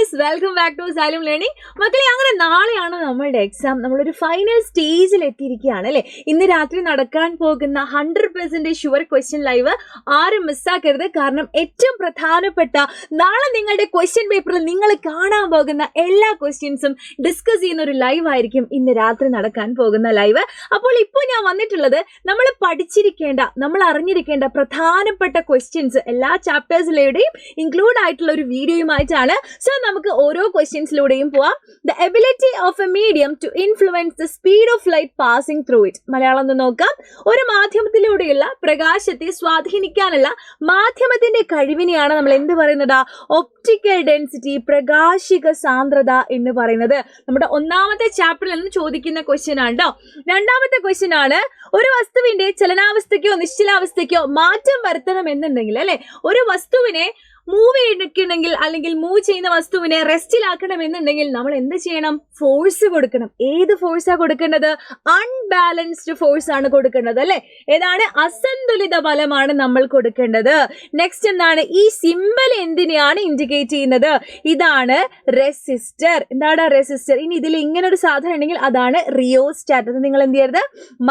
Guys, welcome back to Xylem learning. മക്കളെ, അങ്ങനെ നാളെയാണ് നമ്മളുടെ എക്സാം. നമ്മളൊരു ഫൈനൽ സ്റ്റേജിൽ എത്തിയിരിക്കുകയാണ് അല്ലേ. ഇന്ന് രാത്രി നടക്കാൻ പോകുന്ന 100% ഷുവർ ക്വസ്റ്റ്യൻ ലൈവ് ആരും മിസ്സാക്കരുത്. കാരണം ഏറ്റവും പ്രധാനപ്പെട്ട നാളെ നിങ്ങളുടെ ക്വസ്റ്റ്യൻ പേപ്പറിൽ നിങ്ങൾ കാണാൻ പോകുന്ന എല്ലാ ക്വസ്റ്റ്യൻസും ഡിസ്കസ് ചെയ്യുന്ന ഒരു ലൈവ് ആയിരിക്കും ഇന്ന് രാത്രി നടക്കാൻ പോകുന്ന ലൈവ്. അപ്പോൾ ഇപ്പോൾ ഞാൻ വന്നിട്ടുള്ളത് നമ്മൾ പഠിച്ചിരിക്കേണ്ട, നമ്മൾ അറിഞ്ഞിരിക്കേണ്ട പ്രധാനപ്പെട്ട ക്വസ്റ്റ്യൻസ് എല്ലാ ചാപ്റ്റേഴ്സിലൂടെയും ഇൻക്ലൂഡ് ആയിട്ടുള്ള ഒരു വീഡിയോയുമായിട്ടാണ്. സോ നമുക്ക് ഓരോ ക്വസ്റ്റ്യൻസിലൂടെയും പോവാം. The ability of a medium to influence the speed of light passing through it. Malayalam ഒന്ന് നോക്കാം. ഒരു മാധ്യമത്തിലൂടെയുള്ള പ്രകാശത്തെ സ്വാധീനിക്കാനുള്ള മാധ്യമത്തിന്റെ കഴിവിനെയാണ് നമ്മൾ എന്ത് പറയുന്നത്? ഒപ്റ്റിക്കൽ ഡെൻസിറ്റി, പ്രകാശിക സാന്ദ്രത എന്ന് പറയുന്നത്. നമ്മുടെ ഒന്നാമത്തെ ചാപ്റ്ററിൽ നിന്ന് ചോദിക്കുന്ന ക്വസ്റ്റ്യൻ ആണ് കേട്ടോ. രണ്ടാമത്തെ ക്വസ്റ്റ്യൻ ആണ്, ഒരു വസ്തുവിന്റെ ചലനാവസ്ഥയ്ക്കോ നിശ്ചലാവസ്ഥയ്ക്കോ മാറ്റം വരുത്തണം എന്നുണ്ടെങ്കിൽ അല്ലെ, ഒരു വസ്തുവിനെ മൂവ് ചെയ്യണമെങ്കിൽ അല്ലെങ്കിൽ മൂവ് ചെയ്യുന്ന വസ്തുവിനെ റെസ്റ്റിലാക്കണം എന്നുണ്ടെങ്കിൽ നമ്മൾ എന്ത് ചെയ്യണം? ഫോഴ്സ് കൊടുക്കണം. ഏത് ഫോഴ്സാ കൊടുക്കേണ്ടത്? അൺബാലൻസ്ഡ് ഫോഴ്സ് ആണ് കൊടുക്കേണ്ടത് അല്ലെ. ഏതാണ്? അസന്തുലിത ബലമാണ് നമ്മൾ കൊടുക്കേണ്ടത്. നെക്സ്റ്റ് എന്താണ്? ഈ സിമ്പൽ എന്തിനെയാണ് ഇൻഡിക്കേറ്റ് ചെയ്യുന്നത്? ഇതാണ് റെസിസ്റ്റർ. എന്താണ് റെസിസ്റ്റർ? ഇനി ഇതിൽ ഇങ്ങനെ ഒരു സാധനം ഉണ്ടെങ്കിൽ അതാണ് റിയോസ്റ്റാറ്റ്. അത് നിങ്ങൾ എന്ത് ചെയ്യരുത്,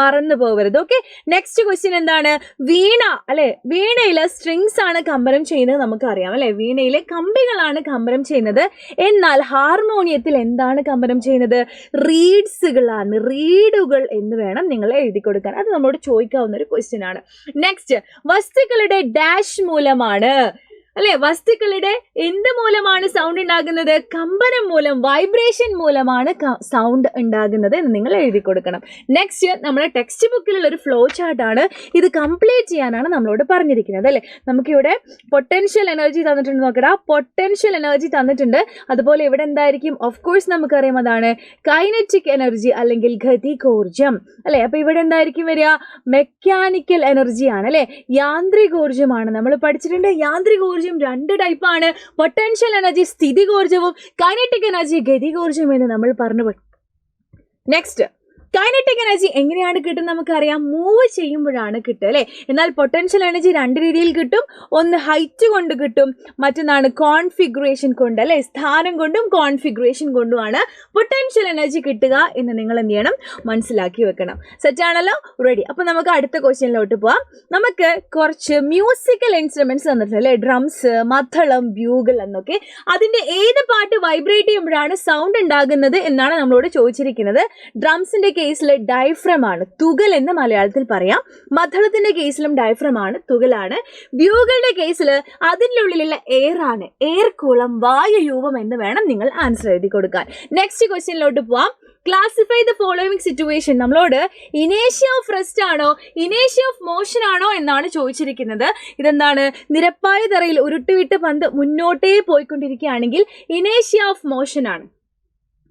മറന്നു പോകരുത്. ഓക്കെ, നെക്സ്റ്റ് ക്വസ്റ്റ്യൻ എന്താണ്? വീണ അല്ലെ, വീണയില് സ്ട്രിങ്സ് ആണ് കമ്പനം ചെയ്യുന്നത് നമുക്കറിയാം അല്ലെ. വീണയിലെ കമ്പികളാണ് കമ്പനം ചെയ്യുന്നത്. എന്നാൽ ഹാർമോണിയത്തിൽ എന്താണ് കമ്പനം ചെയ്യുന്നത്? റീഡ്സുകളാണ്, റീഡുകൾ എന്ന് വേണം നിങ്ങൾ എഴുതി കൊടുക്കാൻ. അത് നമ്മളോട് ചോദിക്കാവുന്ന ഒരു ക്വസ്റ്റ്യൻ ആണ്. നെക്സ്റ്റ്, വസ്തുക്കളുടെ ഡാഷ് മൂലമാണ് അല്ലെ, വസ്തുക്കളുടെ എന്ത് മൂലമാണ് സൗണ്ട് ഉണ്ടാകുന്നത്? കമ്പനം മൂലം, വൈബ്രേഷൻ മൂലമാണ് സൗണ്ട് ഉണ്ടാകുന്നത് എന്ന് നിങ്ങൾ എഴുതി കൊടുക്കണം. നെക്സ്റ്റ്, നമ്മുടെ ടെക്സ്റ്റ് ബുക്കിലുള്ള ഒരു ഫ്ലോ ചാർട്ടാണ്. ഇത് കംപ്ലീറ്റ് ചെയ്യാനാണ് നമ്മളോട് പറഞ്ഞിരിക്കുന്നത് അല്ലെ. നമുക്കിവിടെ പൊട്ടൻഷ്യൽ എനർജി തന്നിട്ടുണ്ട്. നോക്കടാ, പൊട്ടൻഷ്യൽ എനർജി തന്നിട്ടുണ്ട്. അതുപോലെ ഇവിടെ എന്തായിരിക്കും? ഓഫ് കോഴ്സ് നമുക്കറിയാം, അതാണ് കൈനറ്റിക് എനർജി അല്ലെങ്കിൽ ഗതികോർജം അല്ലെ. അപ്പൊ ഇവിടെ എന്തായിരിക്കും വരിക? മെക്കാനിക്കൽ എനർജിയാണ് അല്ലെ, യാന്ത്രികോർജമാണ്. നമ്മൾ പഠിച്ചിട്ടുണ്ട് യാന്ത്രികോർജം രണ്ട് ടൈപ്പാണ്. പൊട്ടൻഷ്യൽ എനർജി സ്ഥിതികോർജവും കൈനറ്റിക് എനർജി ഗതികോർജം എന്ന് നമ്മൾ പറഞ്ഞു. നെക്സ്റ്റ്, കൈനറ്റിക് എനർജി എങ്ങനെയാണ് കിട്ടുന്നത്? നമുക്കറിയാം, മൂവ് ചെയ്യുമ്പോഴാണ് കിട്ടുക അല്ലേ. എന്നാൽ പൊട്ടൻഷ്യൽ എനർജി രണ്ട് രീതിയിൽ കിട്ടും. ഒന്ന് ഹൈറ്റ് കൊണ്ട് കിട്ടും, മറ്റൊന്നാണ് കോൺഫിഗറേഷൻ കൊണ്ട് അല്ലെ. സ്ഥാനം കൊണ്ടും കോൺഫിഗറേഷൻ കൊണ്ടുമാണ് പൊട്ടൻഷ്യൽ എനർജി കിട്ടുക എന്ന് നിങ്ങൾ എന്ത് ചെയ്യണം? മനസ്സിലാക്കി വെക്കണം. സെറ്റാണല്ലോ, റെഡി. അപ്പൊ നമുക്ക് അടുത്ത ക്വസ്റ്റ്യനിലോട്ട് പോവാം. നമുക്ക് കുറച്ച് മ്യൂസിക്കൽ ഇൻസ്ട്രുമെന്റ്സ് തന്നിട്ടുണ്ട് അല്ലെ, ഡ്രംസ്, മദ്ദളം, ബ്യൂഗിൾ എന്നൊക്കെ. അതിന്റെ ഏത് പാട്ട് വൈബ്രേറ്റ് ചെയ്യുമ്പോഴാണ് സൗണ്ട് ഉണ്ടാകുന്നത് എന്നാണ് നമ്മളോട് ചോദിച്ചിരിക്കുന്നത്. ഡ്രംസിന്റെ കേസിൽ ഡയഫ്രം ആണ്, തുകൽ എന്ന് മലയാളത്തിൽ പറയാം. മദ്ദളത്തിന്റെ കേസിലും ഡയഫ്രം ആണ്, തുകലാണ്. ബ്യൂഗിളുടെ കേസിൽ അതിൻ്റെ ഉള്ളിലുള്ള എയർ ആണ്, എയർ കൂളം, വായുരൂപം എന്ന് വേണം നിങ്ങൾ ആൻസർ എഴുതി കൊടുക്കാൻ. നെക്സ്റ്റ് ക്വസ്റ്റ്യനിലോട്ട് പോവാം. Classify the following situation. നമ്മളോട് ഇനേഷ്യ ഓഫ് റെസ്റ്റ് ആണോ ഇനേഷ്യ ഓഫ് മോഷൻ ആണോ എന്നാണ് ചോദിച്ചിരിക്കുന്നത്. ഇതെന്താണ്? നിരപ്പായ തറയിൽ ഉരുട്ടുവിട്ട് പന്ത് മുന്നോട്ടേ പോയിക്കൊണ്ടിരിക്കുകയാണെങ്കിൽ ഇനേഷ്യ ഓഫ് മോഷൻ ആണ്.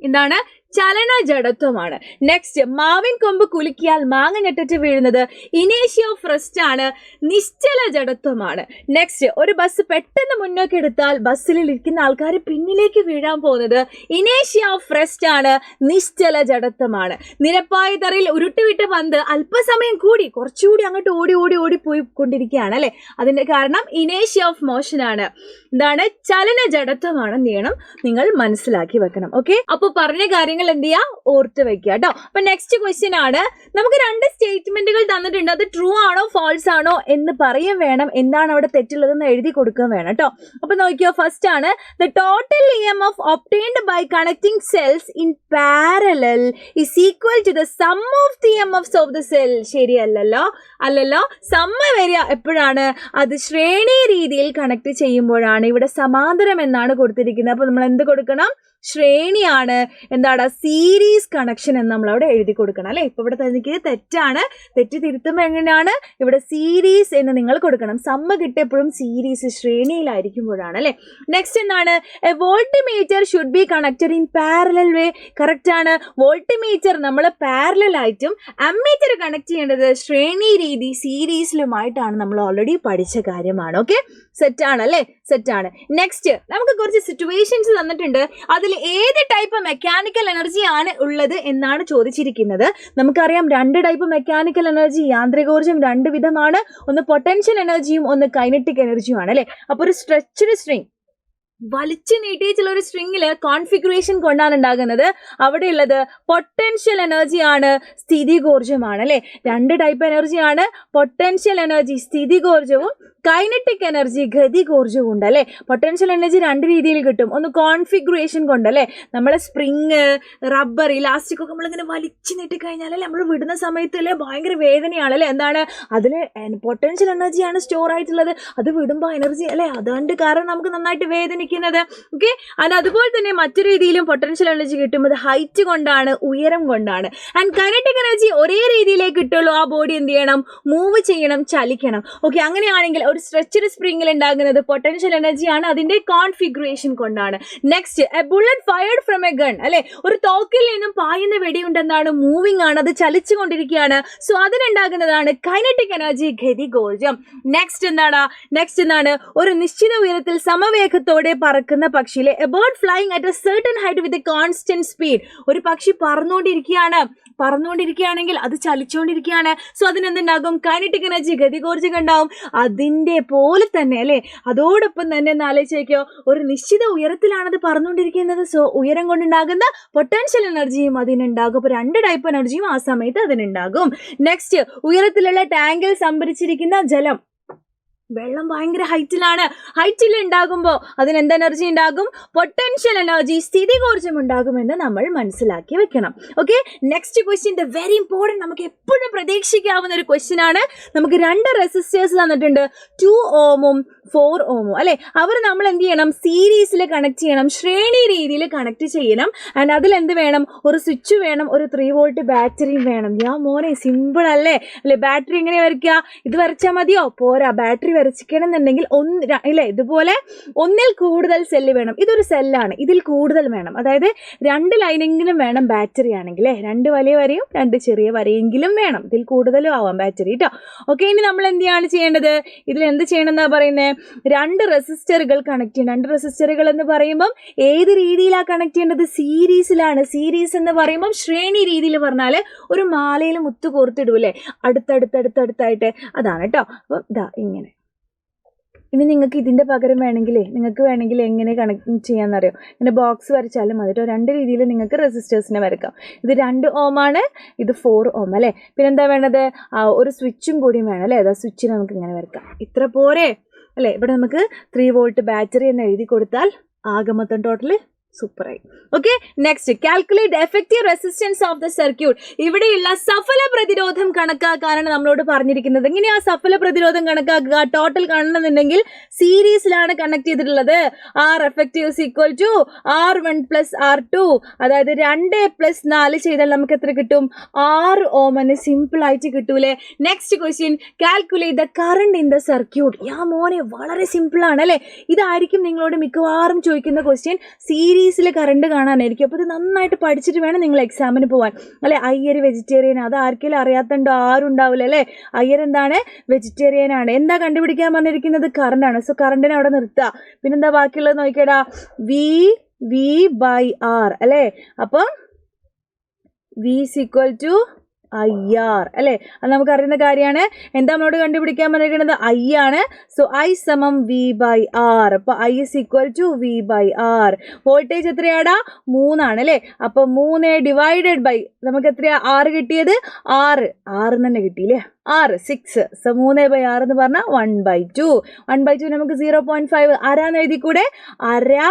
എന്താണ്? ചലന ജഡത്വമാണ്. നെക്സ്റ്റ്, മാവിൻ കൊമ്പ് കുലുക്കിയാൽ മാങ്ങ ഞെട്ടിട്ട് വീഴുന്നത് ഇനേഷ്യ ഓഫ് റെസ്റ്റ് ആണ്, നിശ്ചല ജഡത്വമാണ്. നെക്സ്റ്റ്, ഒരു ബസ് പെട്ടെന്ന് മുന്നോട്ട് എടുത്താൽ ബസ്സിൽ ഇരിക്കുന്ന ആൾക്കാർ പിന്നിലേക്ക് വീഴാൻ പോകുന്നത് ഇനേഷ്യ ഓഫ് റെസ്റ്റ് ആണ്, നിശ്ചല ജഡത്വമാണ്. നിരപ്പായ തറയിൽ ഉരുട്ടുവിട്ട പന്ത് അല്പസമയം കൂടി കുറച്ചുകൂടി അങ്ങോട്ട് ഓടി ഓടി ഓടി പോയിക്കൊണ്ടിരിക്കുകയാണ് അല്ലെ. അതിന്റെ കാരണം ഇനേഷ്യ ഓഫ് മോഷൻ ആണ്. എന്താണ്? ചലന ജഡത്വമാണെന്ന് ചെയ്യണം, നിങ്ങൾ മനസ്സിലാക്കി വെക്കണം. ഓക്കെ, അപ്പൊ പറഞ്ഞ കാര്യങ്ങൾ എന്ത് ചെയ്യാ? ഓർത്ത് വെക്കുക കേട്ടോ. അപ്പൊ നെക്സ്റ്റ് ക്വസ്റ്റ്യൻ ആണ്, നമുക്ക് രണ്ട് സ്റ്റേറ്റ്മെന്റുകൾ തന്നിട്ടുണ്ട്. അത് ട്രൂ ആണോ ഫാൾസ് ആണോ എന്ന് പറയും വേണം. എന്താണ് അവിടെ തെറ്റുള്ളതെന്ന് എഴുതി കൊടുക്കുകയും വേണം കേട്ടോ. അപ്പൊ നോക്കിയോ, ഫസ്റ്റ് ആണ്, the total EMF obtained by connecting cells in parallel is equal to the sum of the EMFs of the cell. ശരിയല്ലല്ലോ, അല്ലല്ലോ. സമ്മ വരിക എപ്പോഴാണ്? അത് ശ്രേണി രീതിയിൽ കണക്ട് ചെയ്യുമ്പോഴാണ്. ഇവിടെ സമാന്തരം എന്നാണ് കൊടുത്തിരിക്കുന്നത്. അപ്പൊ നമ്മൾ എന്ത് കൊടുക്കണം? ശ്രേണിയാണ്. എന്താണ്? സീരീസ് കണക്ഷൻ എന്ന് നമ്മൾ അവിടെ എഴുതി കൊടുക്കണം അല്ലെ. ഇപ്പൊ ഇവിടെ തനിക്ക് തെറ്റാണ്, തെറ്റ് തിരുത്തുമ്പോൾ എങ്ങനെയാണ്? ഇവിടെ സീരീസ് എന്ന് നിങ്ങൾ കൊടുക്കണം. സമ്മ കിട്ടിയപ്പോഴും സീരീസ് ശ്രേണിയിലായിരിക്കുമ്പോഴാണ് അല്ലെ. നെക്സ്റ്റ് എന്താണ്? A voltmeter should be connected in parallel way. Correct ആണ്. വോൾട്ട്മീറ്റർ നമ്മൾ പാരലൽ ആയിട്ടും അമ്മീറ്റർ കണക്ട് ചെയ്യേണ്ടത് ശ്രേണി രീതി സീരീസിലുമായിട്ടാണ്. നമ്മൾ ഓൾറെഡി പഠിച്ച കാര്യമാണ്. ഓക്കെ, സെറ്റാണ് അല്ലേ? സെറ്റാണ്. നെക്സ്റ്റ്, നമുക്ക് കുറച്ച് സിറ്റുവേഷൻസ് തന്നിട്ടുണ്ട്. അതിൽ ഏത് ടൈപ്പ് മെക്കാനിക്കൽ എനർജി ആണ് ഉള്ളത് എന്നാണ് ചോദിച്ചിരിക്കുന്നത്. നമുക്കറിയാം, രണ്ട് ടൈപ്പ് മെക്കാനിക്കൽ എനർജി, യാന്ത്രികോർജം രണ്ട് വിധമാണ്. ഒന്ന് പൊട്ടൻഷ്യൽ എനർജിയും ഒന്ന് കൈനറ്റിക് എനർജിയുമാണ് അല്ലെ. അപ്പോൾ ഒരു സ്ട്രെച്ച്ഡ് സ്ട്രിങ് വലിച്ചു നീട്ടിയിട്ടുള്ള ഒരു സ്ട്രിങ്ങില് കോൺഫിഗറേഷൻ കൊണ്ടാണ് ഉണ്ടാകുന്നത്. അവിടെയുള്ളത് പൊട്ടൻഷ്യൽ എനർജിയാണ്, സ്ഥിതികോർജമാണ് അല്ലെ. 2 ടൈപ്പ് എനർജിയാണ്, പൊട്ടൻഷ്യൽ എനർജി സ്ഥിതികോർജവും കൈനറ്റിക് എനർജി ഗതികോർജവും ഉണ്ട് അല്ലെ. പൊട്ടൻഷ്യൽ എനർജി 2 രീതിയിൽ കിട്ടും. ഒന്ന് കോൺഫിഗറേഷൻ കൊണ്ട് അല്ലെ, നമ്മളെ സ്പ്രിങ്, റബ്ബർ, ഇലാസ്റ്റിക് ഒക്കെ നമ്മളിങ്ങനെ വലിച്ചു നീട്ടി കഴിഞ്ഞാൽ അല്ലെ നമ്മൾ വിടുന്ന സമയത്ത് അല്ലെ ഭയങ്കര വേദനയാണ് അല്ലെ. എന്താണ് അതിൽ പൊട്ടൻഷ്യൽ എനർജിയാണ് സ്റ്റോർ ആയിട്ടുള്ളത്. അത് വിടുമ്പോൾ എനർജി അല്ലെ, അതുകൊണ്ട് കാരണം നമുക്ക് നന്നായിട്ട് വേദനിക്കുന്നത്. ഓക്കെ, അതുപോലെ തന്നെ മറ്റൊരു രീതിയിലും പൊട്ടൻഷ്യൽ എനർജി കിട്ടുന്നത് ഹൈറ്റ് കൊണ്ടാണ്, ഉയരം കൊണ്ടാണ്. ആൻഡ് കൈനറ്റിക് എനർജി ഒരേ രീതിയിലേ കിട്ടുള്ളൂ. ആ ബോഡി എന്ത് ചെയ്യണം, മൂവ് ചെയ്യണം, ചലിക്കണം. ഓക്കെ, അങ്ങനെയാണെങ്കിൽ ഒരു സ്ട്രെച്ചഡ് സ്പ്രിംഗിൽ ഉണ്ടാകുന്നത് പൊട്ടൻഷ്യൽ എനർജിയാണ്, അതിന്റെ കോൺഫിഗറേഷൻ കൊണ്ടാണ്. Next, a bullet fired from a gun അല്ലെ, ഒരു തോക്കിൽ നിന്നും പായുന്ന വെടിയുണ്ടെന്നാണ്, മൂവിംഗ് ആണ്, അത് ചലിച്ചുകൊണ്ടിരിക്കുകയാണ്. സോ അതിനുണ്ടാകുന്നതാണ് കൈനറ്റിക് എനർജി ഗതികോർജം. നെക്സ്റ്റ് എന്താണ്, ഒരു നിശ്ചിത ഉയരത്തിൽ സമവേഗത്തോടെ പറക്കുന്ന പക്ഷിയിലെ a bird flying at a certain height with a constant speed. ഒരു പക്ഷി പറന്നുകൊണ്ടിരിക്കുകയാണെങ്കിൽ അത് ചലിച്ചുകൊണ്ടിരിക്കുകയാണ്. സോ അതിനെന്തുണ്ടാകും, കൈനറ്റിക് എനർജി ഗതികോർജം ഉണ്ടാവും. അതിന്റെ പോലെ തന്നെ അല്ലെ, അതോടൊപ്പം തന്നെ ആലോചിച്ചോ, ഒരു നിശ്ചിത ഉയരത്തിലാണത് പറന്നുകൊണ്ടിരിക്കുന്നത്. സോ ഉയരം കൊണ്ടുണ്ടാകുന്ന പൊട്ടൻഷ്യൽ എനർജിയും അതിനുണ്ടാകും. അപ്പൊ 2 ടൈപ്പ് എനർജിയും ആ സമയത്ത് അതിനുണ്ടാകും. നെക്സ്റ്റ്, ഉയരത്തിലുള്ള ടാങ്കിൽ സംഭരിച്ചിരിക്കുന്ന ജലം, വെള്ളം ഭയങ്കര ഹൈറ്റിൽ ഉണ്ടാകുമ്പോൾ അതിന് എന്ത് എനർജി ഉണ്ടാകും, പൊട്ടൻഷ്യൽ എനർജി സ്ഥിതികോർജം ഉണ്ടാകുമെന്ന് നമ്മൾ മനസ്സിലാക്കി വെക്കണം. Okay, next question the very important, നമുക്ക് എപ്പോഴും പ്രതീക്ഷിക്കാവുന്ന ഒരു ക്വസ്റ്റ്യൻ ആണ്. നമുക്ക് 2 റെസിസ്റ്റേഴ്സ് തന്നിട്ടുണ്ട്, 2 ഓമും 4 ഓമും അല്ലെ. അവർ നമ്മൾ എന്ത് ചെയ്യണം, സീരീസിൽ കണക്ട് ചെയ്യണം, ശ്രേണി രീതിയിൽ കണക്ട് ചെയ്യണം. ആൻഡ് അതിൽ എന്ത് വേണം, ഒരു സ്വിച്ച് വേണം, ഒരു 3 വോൾട്ട് ബാറ്ററിയും വേണം. മോനെ സിമ്പിൾ അല്ലേ. ബാറ്ററി എങ്ങനെ വരയ്ക്കുക, ഇത് വരച്ചാൽ മതിയോ, പോരാ. ബാറ്ററി വരച്ചിക്കണം എന്നുണ്ടെങ്കിൽ ഇതുപോലെ ഒന്നിൽ കൂടുതൽ സെല്ല് വേണം. ഇതൊരു സെല്ലാണ്, ഇതിൽ കൂടുതൽ വേണം. അതായത് 2 ലൈനെങ്കിലും വേണം ബാറ്ററി ആണെങ്കിൽ, 2 വലിയ വരയും 2 ചെറിയ വരയെങ്കിലും വേണം. ഇതിൽ കൂടുതലും ആവാം ബാറ്ററി കേട്ടോ. ഓക്കെ, ഇനി നമ്മൾ എന്താണ് ചെയ്യേണ്ടത്, ഇതിൽ എന്ത് ചെയ്യണം എന്നാ പറയുന്നത്, 2 റെസിസ്റ്ററുകൾ കണക്ട് ചെയ്യണം. 2 റെസിസ്റ്ററുകൾ എന്ന് പറയുമ്പം ഏത് രീതിയിലാണ് കണക്ട് ചെയ്യേണ്ടത്, സീരീസിലാണ്. സീരീസ് എന്ന് പറയുമ്പം ശ്രേണി രീതിയിൽ പറഞ്ഞാൽ ഒരു മാലയിൽ മുത്ത് കോർത്തിടൂല്ലേ, അടുത്തടുത്തായിട്ട്, അതാണ് കേട്ടോ. അപ്പം ഇങ്ങനെ. ഇനി നിങ്ങൾക്ക് ഇതിൻ്റെ പകരം വേണമെങ്കിൽ എങ്ങനെ കണക്ട് ചെയ്യാമെന്നറിയോ, ഇങ്ങനെ ബോക്സ് വരച്ചാലും മതി കേട്ടോ. 2 രീതിയിൽ നിങ്ങൾക്ക് റെസിസ്റ്റേഴ്സിനെ വരക്കാം. ഇത് 2 ഓമാണ്, ഇത് 4 ഓം അല്ലേ. പിന്നെന്താ വേണ്ടത്, ഒരു സ്വിച്ചും കൂടിയും വേണം അല്ലേ. അതാ സ്വിച്ച് നമുക്ക് ഇങ്ങനെ വരക്കാം. ഇത്ര പോരെ അല്ലേ. ഇവിടെ നമുക്ക് 3 വോൾട്ട് ബാറ്ററി എന്ന് എഴുതി കൊടുത്താൽ ആകെ മൊത്തം ടോട്ടൽ സൂപ്പറായി. Okay, next, calculate effective resistance of the circuit. ഇവിടെയുള്ള സഫല പ്രതിരോധം കണക്കാക്കാനാണ് നമ്മളോട് പറഞ്ഞിരിക്കുന്നത്. എങ്ങനെയാ സഫല പ്രതിരോധം കണക്കാക്കുക, ടോട്ടൽ കാണണമെന്നുണ്ടെങ്കിൽ സീരീസിലാണ് കണക്ട് ചെയ്തിട്ടുള്ളത്. R effective is equal to R1 plus R2, അതായത് 2 + 4 ചെയ്താൽ നമുക്ക് എത്ര കിട്ടും, 6 ഓം എന്ന് സിമ്പിൾ ആയിട്ട് കിട്ടൂലേ. Next question, calculate the current in the circuit. മോനെ വളരെ സിമ്പിൾ ആണ് അല്ലെ. ഇതായിരിക്കും നിങ്ങളോട് മിക്കവാറും ചോദിക്കുന്ന ക്വസ്റ്റ്യൻ. സീരീസിൽ കറണ്ട് കാണാനായിരിക്കും. അപ്പോൾ ഇത് നന്നായിട്ട് പഠിച്ചിട്ട് വേണം നിങ്ങൾ എക്സാമിന് പോകാൻ അല്ലെ. അയ്യർ വെജിറ്റേറിയൻ, അത് ആർക്കെങ്കിലും അറിയാത്തണ്ടോ, ആരും ഉണ്ടാവില്ല അല്ലേ. അയ്യർ എന്താണ്, വെജിറ്റേറിയൻ ആണ്. എന്താ കണ്ടുപിടിക്കാൻ പറഞ്ഞിരിക്കുന്നത്, കറണ്ടാണ്. സോ കറണ്ടിനെ അവിടെ നിർത്തുക. പിന്നെന്താ ബാക്കിയുള്ളത് നോക്കിയടാ, V/R അല്ലേ. അപ്പം V = IR അല്ലേ. അത് നമുക്ക് അറിയുന്ന കാര്യമാണ്. എന്താ നമ്മളോട് കണ്ടുപിടിക്കാൻ പറഞ്ഞിരിക്കുന്നത്, I ആണ്. So I = V/R. അപ്പോൾ I = V/R. വോൾട്ടേജ് എത്രയാടാ, 3 ആണ് അല്ലേ. അപ്പോൾ 3 / നമുക്ക് എത്രയാ, 6 കിട്ടിയത്, 6 തന്നെ കിട്ടിയില്ലേ, 6 സോ 3/6 എന്ന് പറഞ്ഞാൽ 1/2. 1/2 നമുക്ക് 0.5 അരാന്ന് എഴുതി കൂടെ, 1/2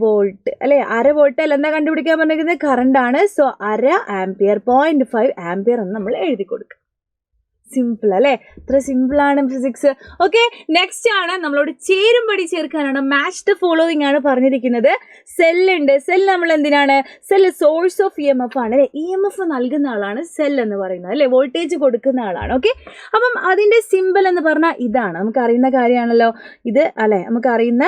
വോൾട്ട് അല്ലെ. 1/2 വോൾട്ട് അല്ല, എന്താ കണ്ടുപിടിക്കാൻ പറഞ്ഞിരിക്കുന്നത്, കറണ്ട് ആണ്. സോ 1/2 ആംപിയർ, 0.5 ആംപിയർ എന്ന് നമ്മൾ എഴുതി കൊടുക്കുക. സിമ്പിൾ അല്ലേ. ഇത്ര സിമ്പിളാണ് ഫിസിക്സ്. ഓക്കെ, നെക്സ്റ്റ് ആണ് നമ്മളോട് ചേരുംപടി ചേർക്കാനാണ്. മാച്ച് ദ ഫോളോവിങ് ആണ് പറഞ്ഞിരിക്കുന്നത്. സെല്ലുണ്ട്. സെൽ നമ്മൾ എന്തിനാണ്, സെല്ല് സോഴ്സ് ഓഫ് EMF ആണ് അല്ലെ. EMF നൽകുന്ന ആളാണ് സെൽ എന്ന് പറയുന്നത് അല്ലെ, വോൾട്ടേജ് കൊടുക്കുന്ന ആളാണ്. ഓക്കെ, അപ്പം അതിന്റെ സിമ്പിൾ എന്ന് പറഞ്ഞാൽ ഇതാണ്. നമുക്ക് അറിയുന്ന കാര്യമാണല്ലോ ഇത് അല്ലെ, നമുക്ക് അറിയുന്ന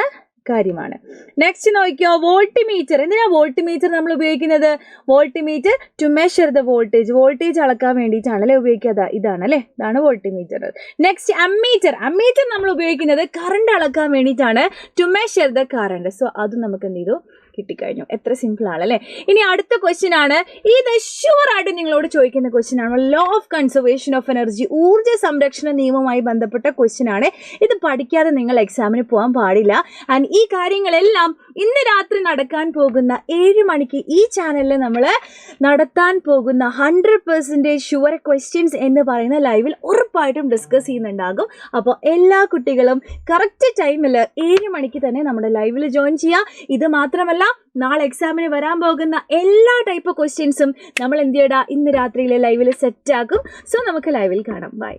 കാര്യമാണ്. നെക്സ്റ്റ് നോക്കിയോ, വോൾട്ടിമീറ്റർ. എന്തിനാ വോൾട്ടിമീറ്റർ നമ്മൾ ഉപയോഗിക്കുന്നത്, voltmeter to measure the voltage അളക്കാൻ വേണ്ടിയിട്ടാണ് അല്ലെ ഉപയോഗിക്കുക. ഇതാണ് അല്ലെ, ഇതാണ് വോൾട്ടിമീറ്റർ. Next ammeter. അമ്മീറ്റർ നമ്മൾ ഉപയോഗിക്കുന്നത് കറണ്ട് അളക്കാൻ വേണ്ടിയിട്ടാണ്, to measure the current. So അത് നമുക്ക് എന്ത് ചെയ്തു, കിട്ടിക്കഴിഞ്ഞു. എത്ര സിമ്പിൾ ആണ് അല്ലേ. ഇനി അടുത്ത ക്വസ്റ്റ്യൻ ആണ്, ഇത് ഷുവറായിട്ട് നിങ്ങളോട് ചോദിക്കുന്ന ക്വസ്റ്റ്യൻ ആണ്. Law of conservation of energy, ഊർജ്ജ സംരക്ഷണ നിയമവുമായി ബന്ധപ്പെട്ട ക്വസ്റ്റ്യൻ ആണ്. ഇത് പഠിക്കാതെ നിങ്ങൾ എക്സാമിന് പോകാൻ പാടില്ല. ആൻഡ് ഈ കാര്യങ്ങളെല്ലാം ഇന്ന് രാത്രി നടക്കാൻ പോകുന്ന 7 മണിക്ക് ഈ ചാനലിൽ നമ്മൾ നടത്താൻ പോകുന്ന 100% ഷുവർ ക്വസ്റ്റ്യൻസ് എന്ന് പറയുന്ന ലൈവിൽ ഉറപ്പായിട്ടും ഡിസ്കസ് ചെയ്യുന്നുണ്ടാകും. അപ്പോൾ എല്ലാ കുട്ടികളും കറക്റ്റ് ടൈമിൽ 7 മണിക്ക് തന്നെ നമ്മുടെ ലൈവിൽ ജോയിൻ ചെയ്യുക. ഇത് മാത്രമല്ല, നാളെ എക്സാമിന് വരാൻ പോകുന്ന എല്ലാ ടൈപ്പ് ക്വസ്റ്റ്യൻസും നമ്മൾ എന്ത് ചെയ്യടാ ഇന്ന് രാത്രിയിലെ ലൈവിൽ സെറ്റ് ആക്കും. സോ നമുക്ക് ലൈവിൽ കാണാം. ബൈ.